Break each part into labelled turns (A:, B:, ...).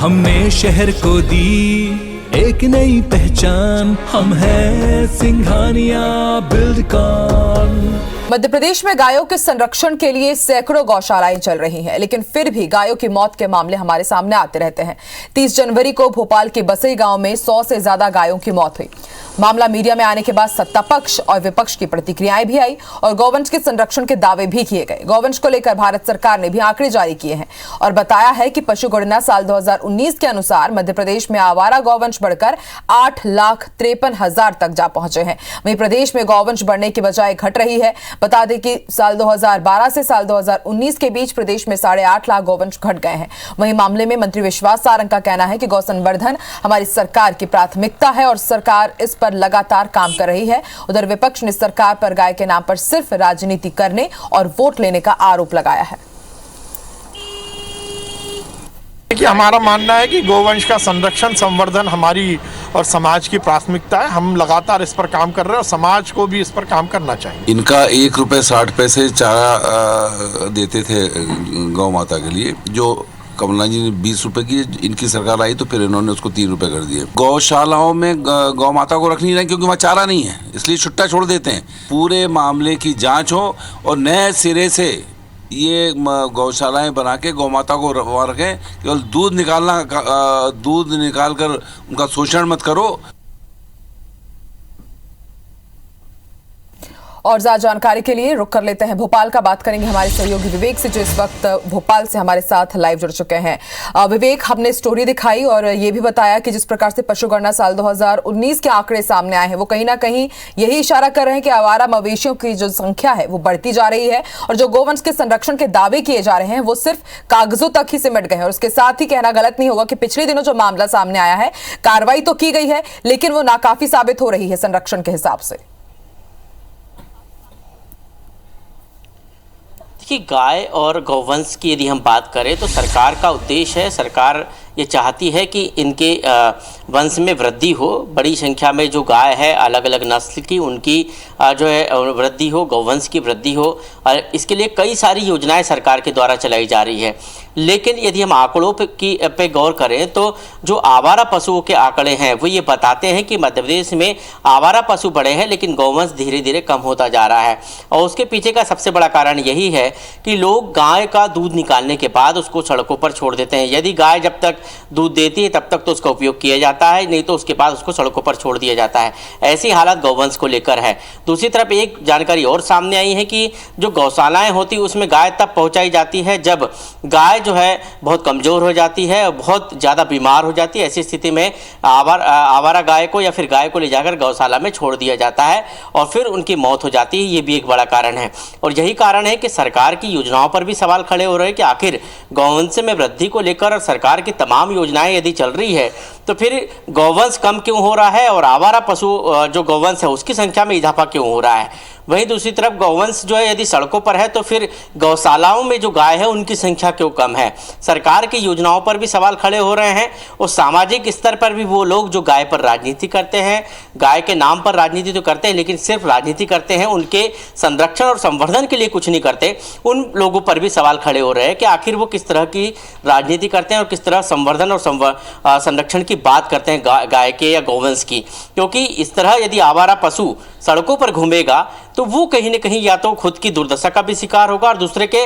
A: हमने शहर को दी एक नई पहचान, हम हैं सिंघानिया बिल्डकॉन।
B: मध्य प्रदेश में गायों के संरक्षण के लिए सैकड़ों गौशालाएं चल रही हैं, लेकिन फिर भी गायों की मौत के मामले हमारे सामने आते रहते हैं। 30 जनवरी को भोपाल के बसई गांव में 100 से ज्यादा गायों की मौत हुई। मामला मीडिया में आने के बाद सत्ता पक्ष और विपक्ष की प्रतिक्रियाएं भी आई और गौवंश के संरक्षण के दावे भी किए गए। गौवंश को लेकर भारत सरकार ने भी आंकड़े जारी किए हैं और बताया है कि पशु गणना साल 2019 के अनुसार मध्य प्रदेश में आवारा गौवंश बढ़कर 8,53,000 तक जा पहुंचे हैं। वहीं प्रदेश में गौवंश बढ़ने की बजाय घट रही है। बता दें कि साल 2012 से साल 2019 के बीच प्रदेश में 8.5 लाख गौवंश घट गए हैं। वहीं मामले में मंत्री विश्वास सारंग का कहना है कि गौ संवर्धन हमारी सरकार की प्राथमिकता है और सरकार इस पर लगातार काम कर रही है। उधर विपक्ष ने सरकार पर गाय के नाम पर सिर्फ राजनीति करने और वोट लेने का आरोप लगाया है।
C: कि हमारा मानना है कि गोवंश का संरक्षण संवर्धन हमारी और समाज की प्राथमिकता है। हम लगातार इस पर काम कर रहे हैं और समाज को भी इस पर काम करना चाहिए।
D: इनका 1 रुपये 60 पैसे चारा देते थे गौ माता के लिए, जो कमलनाथ जी ने 20 रुपए की, इनकी सरकार आई तो फिर इन्होंने उसको 3 रुपए कर दिए। गौशालाओं में गौ माता को रख नहीं रहे क्योंकि वहाँ चारा नहीं है, इसलिए छुट्टा छोड़ देते हैं। पूरे मामले की जांच हो और नए सिरे से ये गौशालाएं बना के गौ माता को वहाँ रखें। केवल दूध निकाल कर उनका शोषण मत करो।
B: और ज्यादा जानकारी के लिए रुक कर लेते हैं भोपाल का। बात करेंगे हमारे सहयोगी विवेक से, जो इस वक्त भोपाल से हमारे साथ लाइव जुड़ चुके हैं। विवेक, हमने स्टोरी दिखाई और ये भी बताया कि जिस प्रकार से पशु गणना साल 2019 के आंकड़े सामने आए हैं, वो कहीं ना कहीं यही इशारा कर रहे हैं कि आवारा मवेशियों की जो संख्या है वो बढ़ती जा रही है और जो गोवंश के संरक्षण के दावे किए जा रहे हैं वो सिर्फ कागजों तक ही सिमट गए हैं। और उसके साथ ही कहना गलत नहीं होगा कि पिछले दिनों जो मामला सामने आया है, कार्रवाई तो की गई है लेकिन वो नाकाफी साबित हो रही है संरक्षण के हिसाब से।
E: देखिए, गाय और गौवंश की यदि हम बात करें तो सरकार का उद्देश्य है, सरकार ये चाहती है कि इनके वंश में वृद्धि हो। बड़ी संख्या में जो गाय है अलग अलग नस्ल की, उनकी जो है वृद्धि हो, गौवंश की वृद्धि हो। और इसके लिए कई सारी योजनाएं सरकार के द्वारा चलाई जा रही है। लेकिन यदि हम आंकड़ों पे गौर करें तो जो आवारा पशुओं के आंकड़े हैं वो ये बताते हैं कि मध्य प्रदेश में आवारा पशु बढ़े हैं लेकिन गौवंश धीरे धीरे कम होता जा रहा है। और उसके पीछे का सबसे बड़ा कारण यही है कि लोग गाय का दूध निकालने के बाद उसको सड़कों पर छोड़ देते हैं। यदि गाय जब तक दूध देती है तब तक तो उसका उपयोग किया जाता है, नहीं तो उसके बाद उसको सड़कों पर छोड़ दिया जाता है। ऐसी हालत गौवंश को लेकर है। दूसरी तरफ एक जानकारी और सामने आई है कि जो गौशालाएं होती उसमें गाय तब पहुंचाई जाती है जब गाय जो है बहुत कमज़ोर हो जाती है और बहुत ज़्यादा बीमार हो जाती है। ऐसी स्थिति में आवारा गाय को या फिर गाय को ले जाकर गौशाला में छोड़ दिया जाता है और फिर उनकी मौत हो जाती है। ये भी एक बड़ा कारण है और यही कारण है कि सरकार की योजनाओं पर भी सवाल खड़े हो रहे हैं कि आखिर गौवंश में वृद्धि को लेकर और सरकार की तमाम योजनाएं यदि चल रही है तो फिर गौवंश कम क्यों हो रहा है और आवारा पशु जो गौवंश है उसकी संख्या में इजाफा क्यों हो रहा है। वहीं दूसरी तरफ गौवंश जो है यदि सड़कों पर है तो फिर गौशालाओं में जो गाय है उनकी संख्या क्यों कम है। सरकार की योजनाओं पर भी सवाल खड़े हो रहे हैं और सामाजिक स्तर पर भी वो लोग जो गाय पर राजनीति करते हैं, गाय के नाम पर राजनीति तो करते हैं लेकिन सिर्फ राजनीति करते हैं, उनके संरक्षण और संवर्धन के लिए कुछ नहीं करते। उन लोगों पर भी सवाल खड़े हो रहे हैं कि आखिर वो किस तरह की राजनीति करते हैं और किस तरह संवर्धन और संरक्षण की बात करते हैं गाय के या गौवंश की। क्योंकि इस तरह यदि आवारा पशु सड़कों पर घूमेगा तो वो कहीं ना कहीं या तो खुद की दुर्दशा का भी शिकार होगा और दूसरे के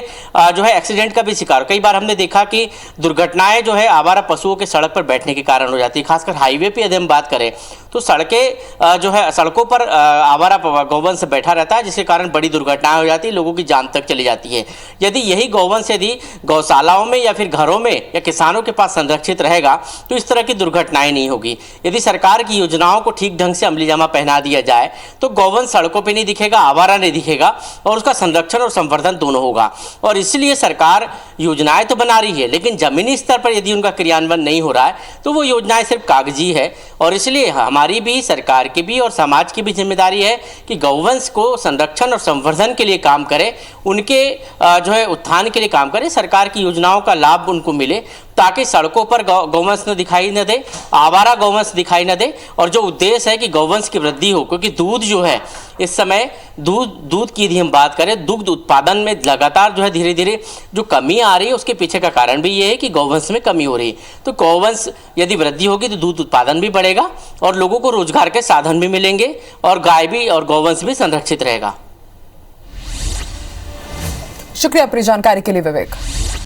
E: जो है एक्सीडेंट का भी शिकार। कई बार हमने देखा कि दुर्घटनाएं जो है आवारा पशुओं के सड़क पर बैठने के कारण हो जाती है। खासकर हाईवे पे यदि हम बात करें तो सड़कें जो है सड़कों पर आवारा गौवंश बैठा रहता है जिसके कारण बड़ी दुर्घटनाएं हो जाती है, लोगों की जान तक चली जाती है। यदि यही गौवंश यदि गौशालाओं में या फिर घरों में या किसानों के पास संरक्षित रहेगा तो इस तरह की दुर्घटनाएं नहीं होगी। यदि सरकार की योजनाओं को ठीक ढंग से अमलीजामा पहना दिया जाए तो गौवंश सड़कों पर नहीं दिखेगा, आवारा नहीं दिखेगा और उसका संरक्षण और संवर्धन दोनों होगा। और इसलिए सरकार योजनाएं तो बना रही है लेकिन जमीनी स्तर पर यदि उनका क्रियान्वयन नहीं हो रहा है तो वो योजनाएं सिर्फ कागजी है। और इसलिए हमारी भी, सरकार की भी और समाज की भी जिम्मेदारी है कि गौवंश को संरक्षण और संवर्धन के लिए काम करें, उनके जो है उत्थान के लिए काम करें, सरकार की योजनाओं का लाभ उनको मिले। ताकि सड़कों पर गौवंश न दिखाई न दे, आवारा गौवंश दिखाई न दे, और जो उद्देश्य है कि गौवंश की वृद्धि हो। क्योंकि दूध जो है इस समय दूध की यदि हम बात करें, दुग्ध उत्पादन में लगातार जो है धीरे धीरे जो कमी आ रही है, उसके पीछे का कारण भी ये है कि गौवंश में कमी हो रही है। तो गौवंश यदि वृद्धि होगी तो दूध उत्पादन भी बढ़ेगा और लोगों को रोजगार के साधन भी मिलेंगे और गाय भी और गौवंश भी संरक्षित रहेगा।
B: शुक्रिया अपनी जानकारी के लिए विवेक।